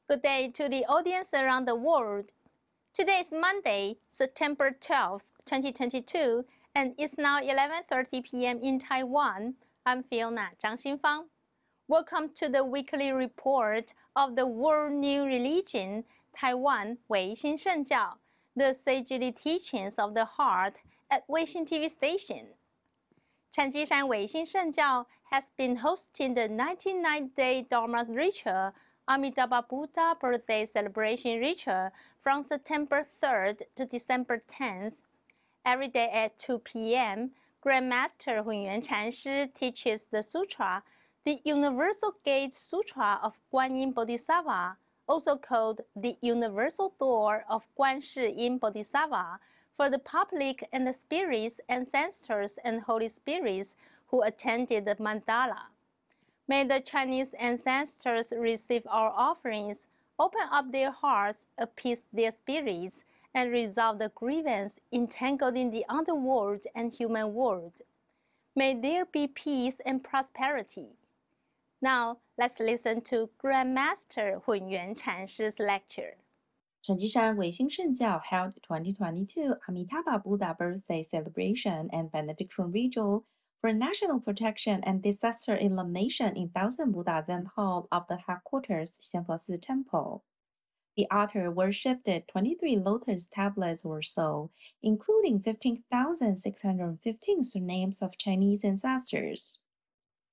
Good day to the audience around the world. Today is Monday, September 12th, 2022, and it's now 11:30 p.m. in Taiwan. I'm Fiona Zhang Xinfang. Welcome to the weekly report of the World New Religion, Taiwan Weixin Shengjiao, the sagely teachings of the heart at Weixin TV station. Chanjishan Weixin Shengjiao has been hosting the 99-day Dharma ritual, Amitabha Buddha birthday celebration ritual from September 3rd to December 10th. Every day at 2 p.m., Grandmaster Hunyuan Chanshi teaches the sutra, the Universal Gate Sutra of Guanyin Bodhisattva, also called the Universal Door of Guanshi Yin Bodhisattva, for the public and the spirits, ancestors, and holy spirits who attended the mandala. May the Chinese ancestors receive our offerings, open up their hearts, appease their spirits, and resolve the grievance entangled in the underworld and human world. May there be peace and prosperity. Now, let's listen to Grandmaster Hunyuan Chanshi's lecture. Chanjishan Weixin Shengjiao held 2022 Amitabha Buddha birthday celebration and benediction ritual for national protection and disaster elimination in Thousand Buddha Zen Hall of the headquarters Xianfesi Temple. The altar worshipped 23 lotus tablets or so, including 15,615 surnames of Chinese ancestors.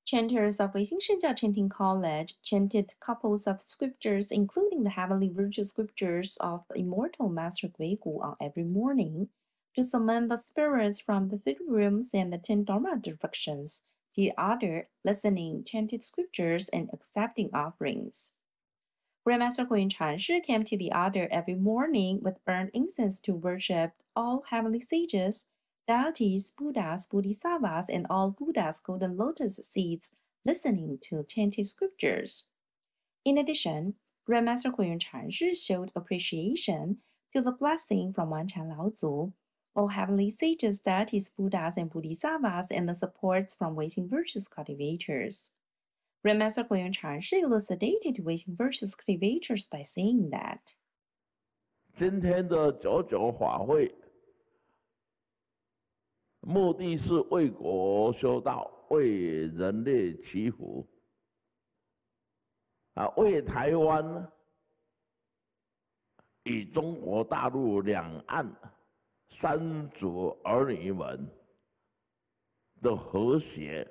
Chanters of Weixin Shengjiao Chanting College chanted couples of scriptures, including the heavenly virtue scriptures of the immortal Master Guigu on every morning, to summon the spirits from the 3 rooms and the 10 Dharma directions, the other listening chanted scriptures and accepting offerings. Grandmaster Hunyuan Chanshi came to the altar every morning with burned incense to worship all heavenly sages, deities, Buddhas, Bodhisattvas, and all Buddha's golden lotus seeds, listening to chanted scriptures. In addition, Grandmaster Hunyuan Chanshi showed appreciation to the blessing from Wanchan Laozu, all heavenly sages, deities, Buddhas, and Bodhisattvas, and the supports from Weixin Virtues cultivators. Grandmaster Hunyuan Chanshi elucidated Weixin Virtues cultivators by saying that 今天的99法会，目的是为国修道，为人类祈福，为台湾与中国大陆两岸三族儿女们的和谐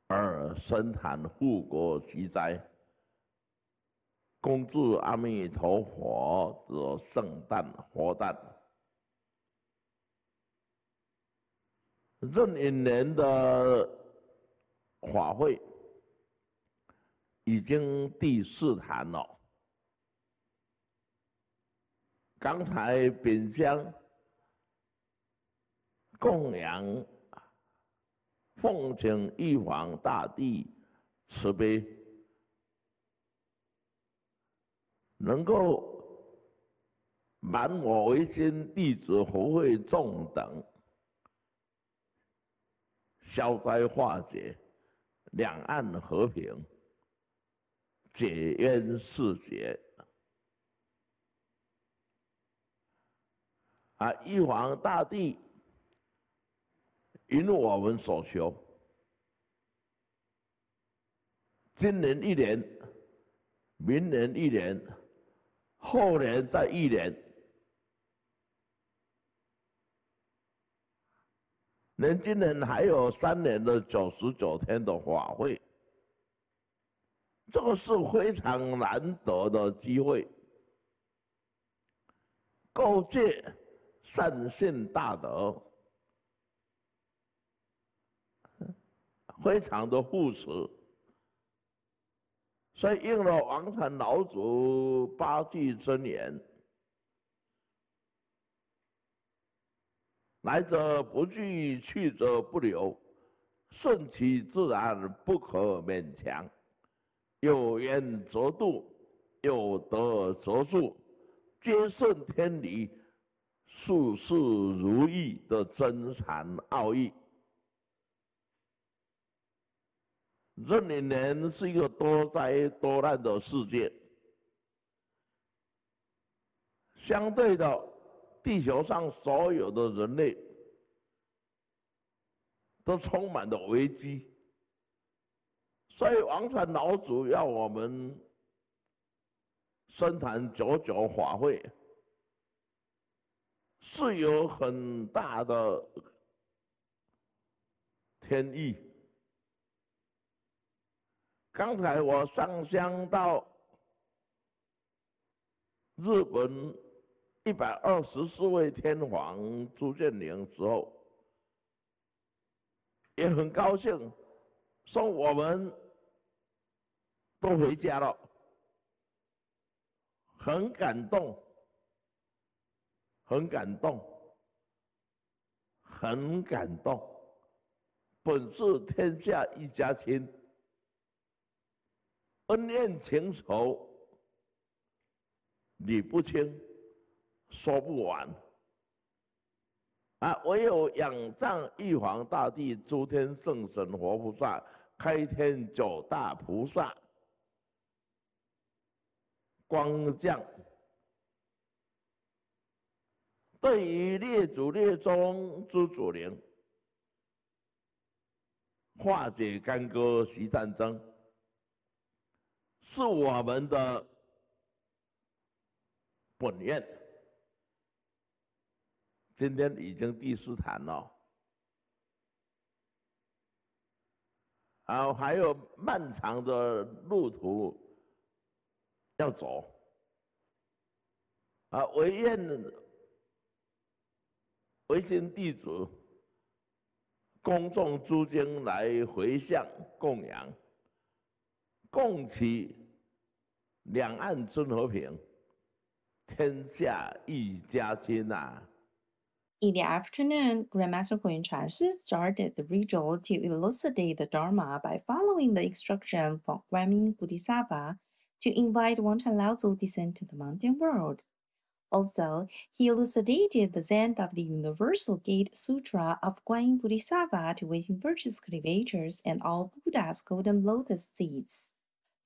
而深谈护国祈灾，恭祝阿弥陀佛的圣诞活诞。壬寅年的法会已经第4坛了。刚才秉香供养，奉请玉皇大帝慈悲，能够满我唯心弟子福慧众等消灾化解，两岸和平，解冤释结。玉皇大帝允我们所求，今年1年，明年1年，后年再1年，连今年还有3年的99天的法会，这个是非常难得的机会，构建善信大德，非常的护持，所以应了王禅老祖8句真言：来者不拒，去者不留，顺其自然，不可勉强。有缘则度，有德则助，皆顺天理，事事如意的真禅奥义。壬寅年是一个多灾多难的世界，相对的，地球上所有的人类都充满了危机，所以王禅老祖要我们深谈九九法会，是有很大的天意。刚才我上香到日本124位天皇朱建宁之后，也很高兴，说我们都回家了，很感动，很感动，很感动。本是天下一家亲，恩怨情仇理不清，说不完。唯有仰仗玉皇大帝、诸天圣神活菩萨、开天9大菩萨光降，对于列祖列宗诸祖灵，化解干戈息战争，是我们的本愿。今天已经第4坛了，还有漫长的路途要走。唯愿唯心弟子恭送诸经来回向供养，共祈两岸真和平，天下一家亲啊！ In the afternoon, Grandmaster Huiyuan Chanshi started the ritual to elucidate the Dharma by following the instruction from Guanmin Bodhisattva to invite Wangchan Laozu descend to the mountain world. Also, he elucidated the Zen of the Universal Gate Sutra of Guanyin Bodhisattva to Weixin virtuous cultivators and all Buddha's golden lotus seeds.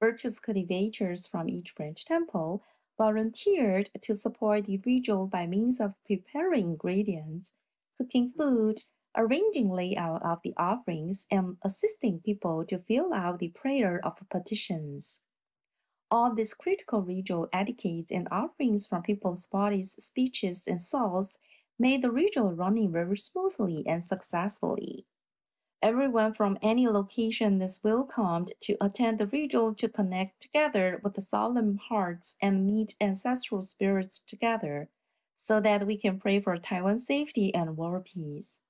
Virtuous cultivators from each branch temple volunteered to support the ritual by means of preparing ingredients, cooking food, arranging layout of the offerings, and assisting people to fill out the prayer of petitions. All these critical ritual etiquettes and offerings from people's bodies, speeches, and souls made the ritual running very smoothly and successfully. Everyone from any location is welcomed to attend the ritual to connect together with the solemn hearts and meet ancestral spirits together, so that we can pray for Taiwan's safety and world peace.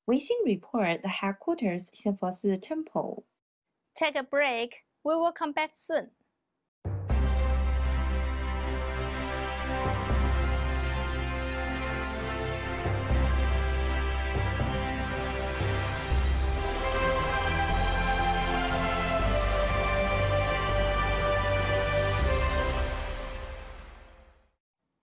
Weixin Report, the headquarters, Xianfo Temple. Take a break. We will come back soon.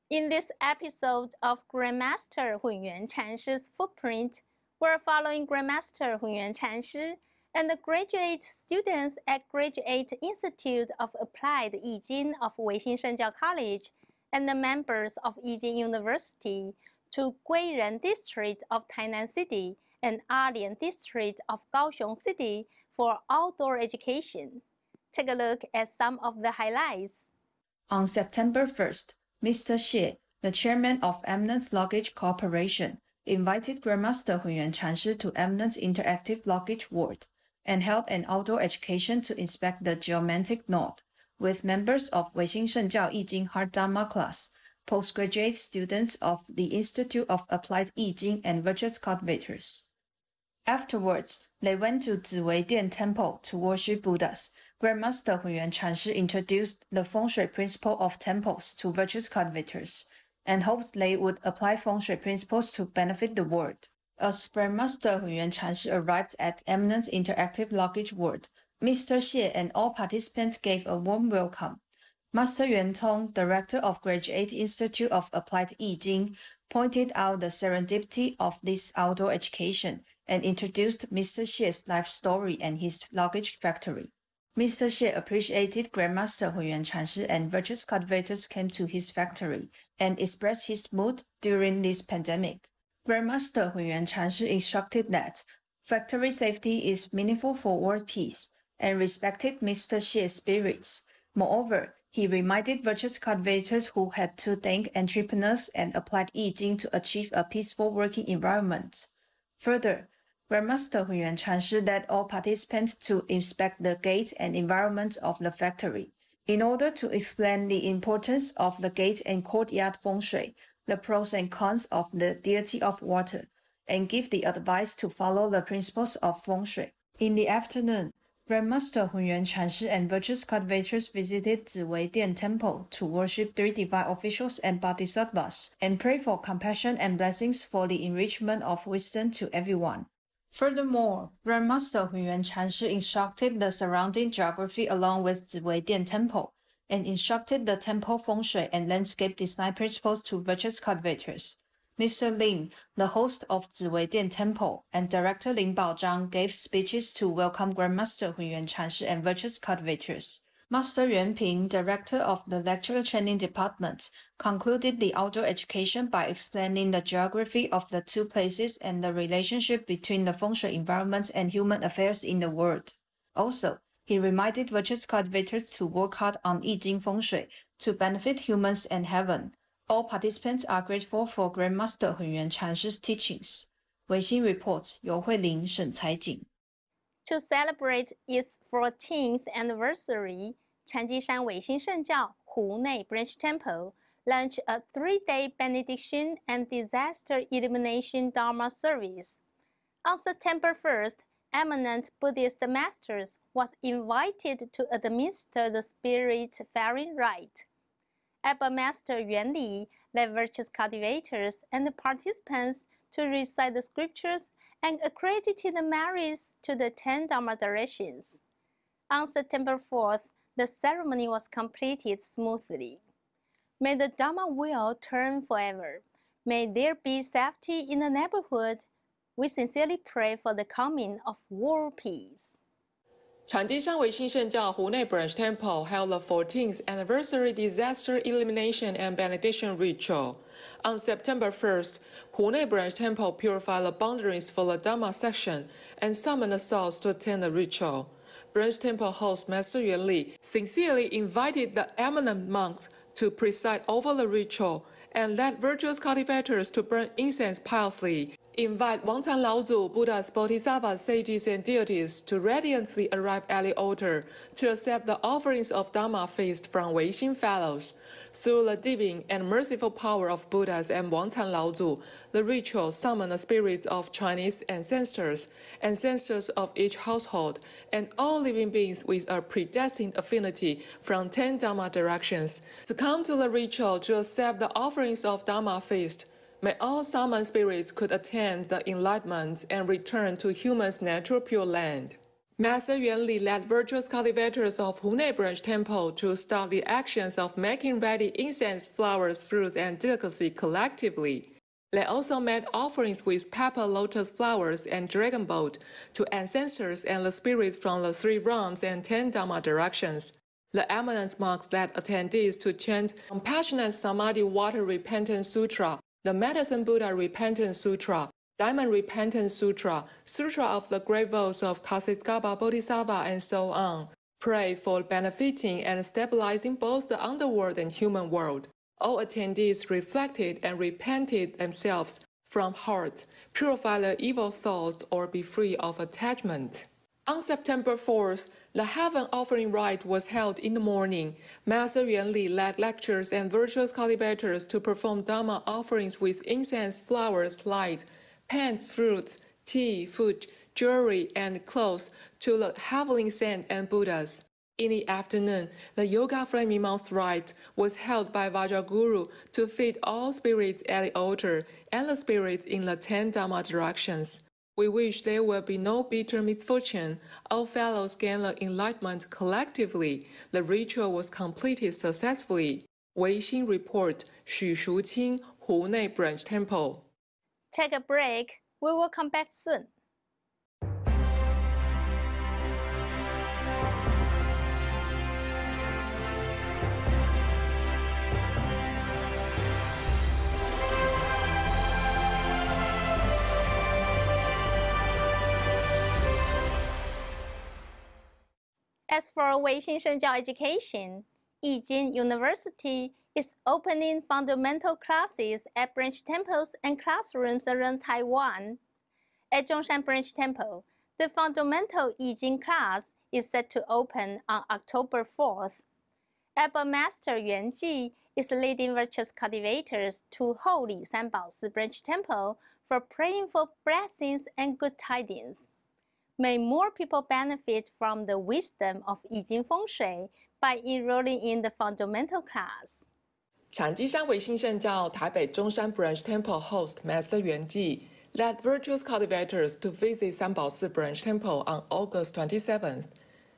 In this episode of Grandmaster Huiyuan Chanshi's Footprint, we're following Grandmaster Huiyuan Chanshi and the graduate students at Graduate Institute of Applied Yijing of Weixin Shengjiao College and the members of Yijing University to Guiren District of Tainan City and Alian District of Kaohsiung City for outdoor education. Take a look at some of the highlights. On September 1st, Mr. Xie, the chairman of Eminence Luggage Corporation, invited Grandmaster Huiyuan Chanshi to Eminence Interactive Luggage World and held an outdoor education to inspect the geomantic knot with members of Weixin Shengjiao Yijing Heart Dharma class, postgraduate students of the Institute of Applied Yijing and virtuous cultivators. Afterwards, they went to Ziwei Dian Temple to worship Buddhas. Grandmaster Huiyuan Chanshi introduced the feng shui principle of temples to virtuous cultivators and hopes they would apply feng shui principles to benefit the world. As Grandmaster Huiyuan Chanshi arrived at Eminence Interactive Luggage World, Mr. Xie and all participants gave a warm welcome. Master Yuan Tong, director of Graduate Institute of Applied Yijing, pointed out the serendipity of this outdoor education and introduced Mr. Xie's life story and his luggage factory. Mr. Xie appreciated Grandmaster Hunyuan Chanshi and virtuous cultivators came to his factory and expressed his mood during this pandemic. Grandmaster Hunyuan Chanshi instructed that factory safety is meaningful for world peace and respected Mr. Xie's spirits. Moreover, he reminded virtuous cultivators who had to thank entrepreneurs and applied Yijing to achieve a peaceful working environment. Further, Grandmaster Hunyuan Chanshi led all participants to inspect the gate and environment of the factory. In order to explain the importance of the gate and courtyard feng shui, the pros and cons of the deity of water, and give the advice to follow the principles of feng shui. In the afternoon, Grandmaster Hunyuan Chanshi and virtuous cultivators visited Ziwei Temple to worship 3 divine officials and bodhisattvas and pray for compassion and blessings for the enrichment of wisdom to everyone. Furthermore, Grandmaster Hunyuan Chanshi instructed the surrounding geography along with Ziwei Temple and instructed the temple feng shui and landscape design principles to virtuous cultivators. Mr. Lin, the host of Ziwei Temple, and Director Lin Baozhang gave speeches to welcome Grandmaster Hunyuan Chanshi and virtuous cultivators. Master Yuan Ping, director of the Lecturer Training Department, concluded the outdoor education by explaining the geography of the two places and the relationship between the feng shui environment and human affairs in the world. Also, he reminded virtuous cultivators to work hard on Yijing feng shui to benefit humans and heaven. All participants are grateful for Grandmaster Hunyuan Chanshi's teachings. Weixin reports, 由慧玲、沈才景。 To celebrate its 14th anniversary, Chanjishan Weixin Shengjiao Hunei Branch Temple launched a 3-day benediction and disaster elimination Dharma service. On September 1st, eminent Buddhist masters was invited to administer the spirit-faring rite. App Master Yuan Li led virtuous cultivators and participants to recite the scriptures and accredited the merits to the 10 Dharma directions. On September 4th, the ceremony was completed smoothly. May the Dharma wheel turn forever. May there be safety in the neighborhood. We sincerely pray for the coming of world peace. Chanjishan Weixin Shengjiao Hunei Branch Temple held the 14th anniversary disaster elimination and benediction ritual. On September 1st, Hunei Branch Temple purified the boundaries for the Dharma section and summoned the souls to attend the ritual. Branch Temple host Master Yuan Li sincerely invited the eminent monks to preside over the ritual and led virtuous cultivators to burn incense piously. Invite Wangcan Laozu, Buddhas, Bodhisattvas, sages, and deities to radiantly arrive at the altar to accept the offerings of Dharma feast from Weixin fellows. Through the divine and merciful power of Buddhas and Wangcan Laozu, the ritual summoned the spirits of Chinese ancestors, ancestors of each household, and all living beings with a predestined affinity from 10 Dharma directions to come to the ritual to accept the offerings of Dharma feast. May all summoned spirits could attain the enlightenment and return to humans' natural pure land. Master Yuan Li led virtuous cultivators of Hunei Branch Temple to start the actions of making ready incense, flowers, fruits, and delicacy collectively. They also made offerings with pepper lotus flowers and dragon boat to ancestors and the spirits from the 3 realms and 10 Dharma directions. The eminent monks led attendees to chant Compassionate Samadhi Water Repentance Sutra, the Medicine Buddha Repentance Sutra, Diamond Repentance Sutra, Sutra of the Great Vows of Kashiskapa Bodhisattva, and so on. Pray for benefiting and stabilizing both the underworld and human world. All attendees reflected and repented themselves from heart, purify their evil thoughts, or be free of attachment. On September 4th, the Heaven Offering Rite was held in the morning. Master Yuan Li led lectures and virtuous cultivators to perform Dharma offerings with incense, flowers, light, paint, fruits, tea, food, jewelry, and clothes to the heavenly saints and Buddhas. In the afternoon, the Yoga Flaming Mouth Rite was held by Vajraguru to feed all spirits at the altar and the spirits in the 10 Dharma directions. We wish there will be no bitter misfortune. All fellows gain the enlightenment collectively. The ritual was completed successfully. Weixin Report, Xu Shuqing, Hunei Branch Temple. Take a break. We will come back soon. As for Weixin Shengjiao education, Yijing University is opening fundamental classes at branch temples and classrooms around Taiwan. At Zhongshan Branch Temple, the fundamental Yijing class is set to open on October 4th. App Master Yuan Ji is leading virtuous cultivators to Holy Sanbaosi Branch Temple for praying for blessings and good tidings. May more people benefit from the wisdom of 易经风水 by enrolling in the fundamental class. 产基山唯心圣教台北中山 Branch Temple host Master Yuan Ji led virtuous cultivators to visit Sanbaosi Branch Temple on August 27th.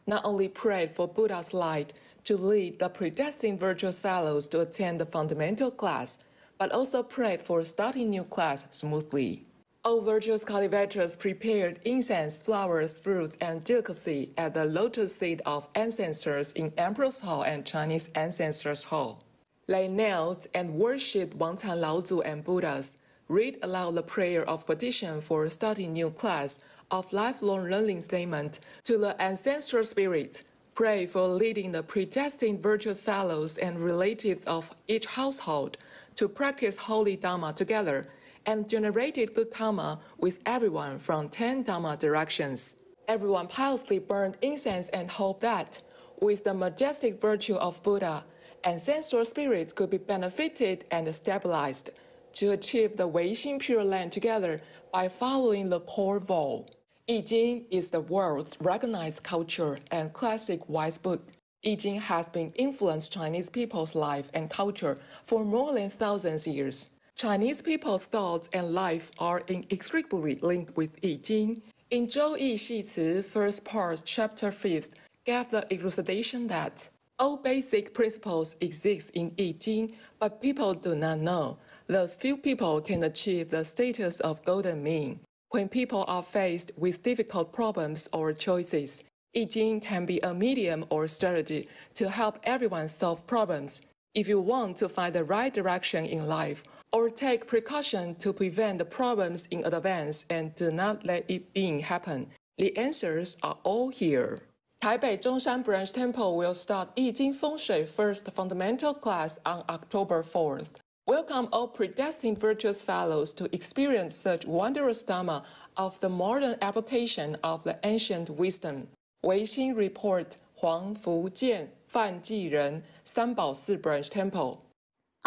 Not only prayed for Buddha's light to lead the predestined virtuous fellows to attend the fundamental class, but also prayed for starting new class smoothly. All virtuous cultivators prepared incense, flowers, fruits, and delicacy at the lotus seat of ancestors in Emperor's Hall and Chinese Ancestors Hall. They knelt and worshipped Wangtan Laozu and Buddhas, read aloud the prayer of petition for starting new class of lifelong learning statement to the ancestral spirits, pray for leading the predestined virtuous fellows and relatives of each household to practice holy Dharma together, and generated good karma with everyone from 10 Dharma directions. Everyone piously burned incense and hoped that, with the majestic virtue of Buddha, ancestral spirits could be benefited and stabilized to achieve the Weixin Pure Land together by following the core vow. 易经 is the world's recognized culture and classic wise book. 易经 has been influenced Chinese people's life and culture for more than thousands of years. Chinese people's thoughts and life are inextricably linked with 易经. In 周易系辞 first part, chapter 5th, gave the elucidation that all basic principles exist in 易经, but people do not know. Thus, few people can achieve the status of golden mean. When people are faced with difficult problems or choices, 易经 can be a medium or strategy to help everyone solve problems. If you want to find the right direction in life, or take precaution to prevent the problems in advance and do not let it happen, the answers are all here. Taipei Zhongshan Branch Temple will start 易经风水 first fundamental class on October 4th. Welcome all predestined virtuous fellows to experience such wondrous Dharma of the modern application of the ancient wisdom. 维新 report 黄福建范继仁三宝寺 Branch Temple.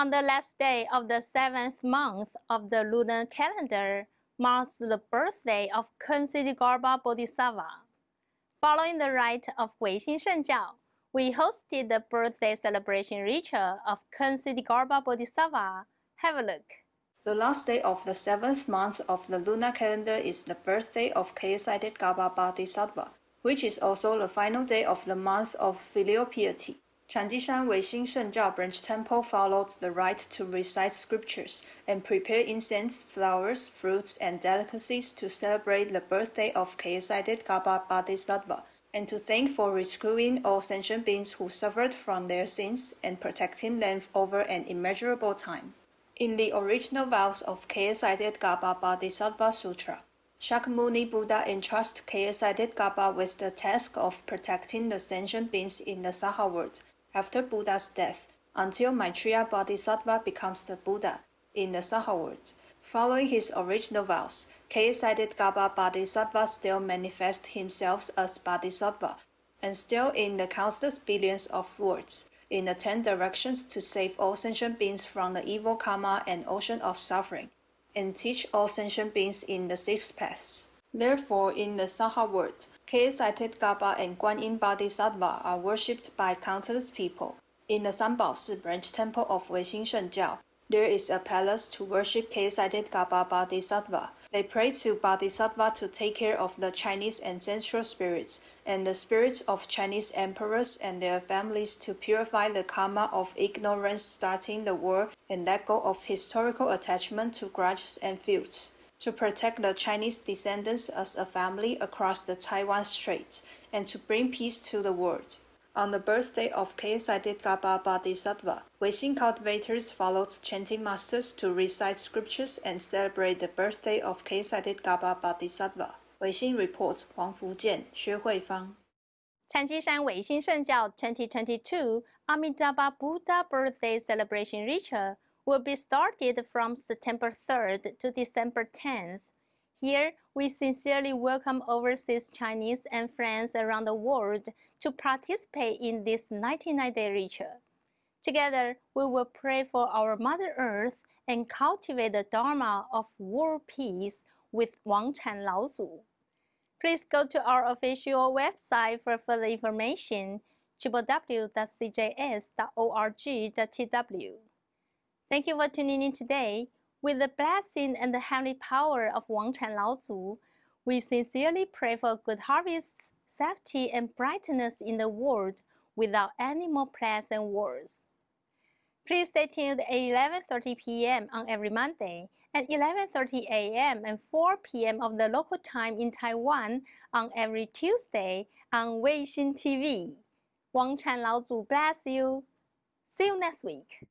On the last day of the 7th month of the lunar calendar marks the birthday of Kansiddhigarba Bodhisattva. Following the rite of Weixin Shengjiao, we hosted the birthday celebration ritual of Kansiddhigarba Bodhisattva. Have a look. The last day of the 7th month of the lunar calendar is the birthday of Kansiddhigarba Bodhisattva, which is also the final day of the month of filial piety. Chanjishan Weixin Shengjiao Branch Temple followed the rite to recite scriptures and prepare incense, flowers, fruits, and delicacies to celebrate the birthday of Kansiddhigarba Bodhisattva, and to thank for rescuing all sentient beings who suffered from their sins and protecting them over an immeasurable time. In the original vows of Kansiddhigarba Bodhisattva Sutra, Shakyamuni Buddha entrusts Kansiddhigarba with the task of protecting the sentient beings in the Saha world after Buddha's death, until Maitreya Bodhisattva becomes the Buddha in the Saha world. Following his original vows, Kansiddhigarba Bodhisattva still manifests himself as Bodhisattva, and still in the countless billions of worlds, in the 10 directions to save all sentient beings from the evil karma and ocean of suffering, and teach all sentient beings in the 6 paths. Therefore, in the Saha world, Kansiddhigarba and Guanyin Bodhisattva are worshipped by countless people. In the Sanbaosi Branch Temple of Weixin Shengjiao, there is a palace to worship Kansiddhigarba Bodhisattva. They pray to Bodhisattva to take care of the Chinese ancestral spirits and the spirits of Chinese emperors and their families to purify the karma of ignorance starting the war and let go of historical attachment to grudges and feuds, to protect the Chinese descendants as a family across the Taiwan Strait, and to bring peace to the world. On the birthday of Kansiddhigarba Bodhisattva, Weixin cultivators followed chanting masters to recite scriptures and celebrate the birthday of Kansiddhigarba Bodhisattva. Weixin reports 黄福建、薛慧芳。禅机山唯心圣教 2022 Amitabha Buddha Birthday Celebration Ritual will be started from September 3rd to December 10th. Here, we sincerely welcome overseas Chinese and friends around the world to participate in this 99-day ritual. Together, we will pray for our Mother Earth and cultivate the Dharma of world peace with Wang Chan Lao Zu. Please go to our official website for further information, www.cjs.org.tw. Thank you for tuning in today. With the blessing and the heavenly power of Wang Chan Lao Zu, we sincerely pray for good harvests, safety, and brightness in the world without any more pleasant words. Please stay tuned at 11:30 p.m. on every Monday, and 11:30 a.m. and 4 p.m. of the local time in Taiwan on every Tuesday on Weixin TV. Wang Chan Lao Zu bless you. See you next week.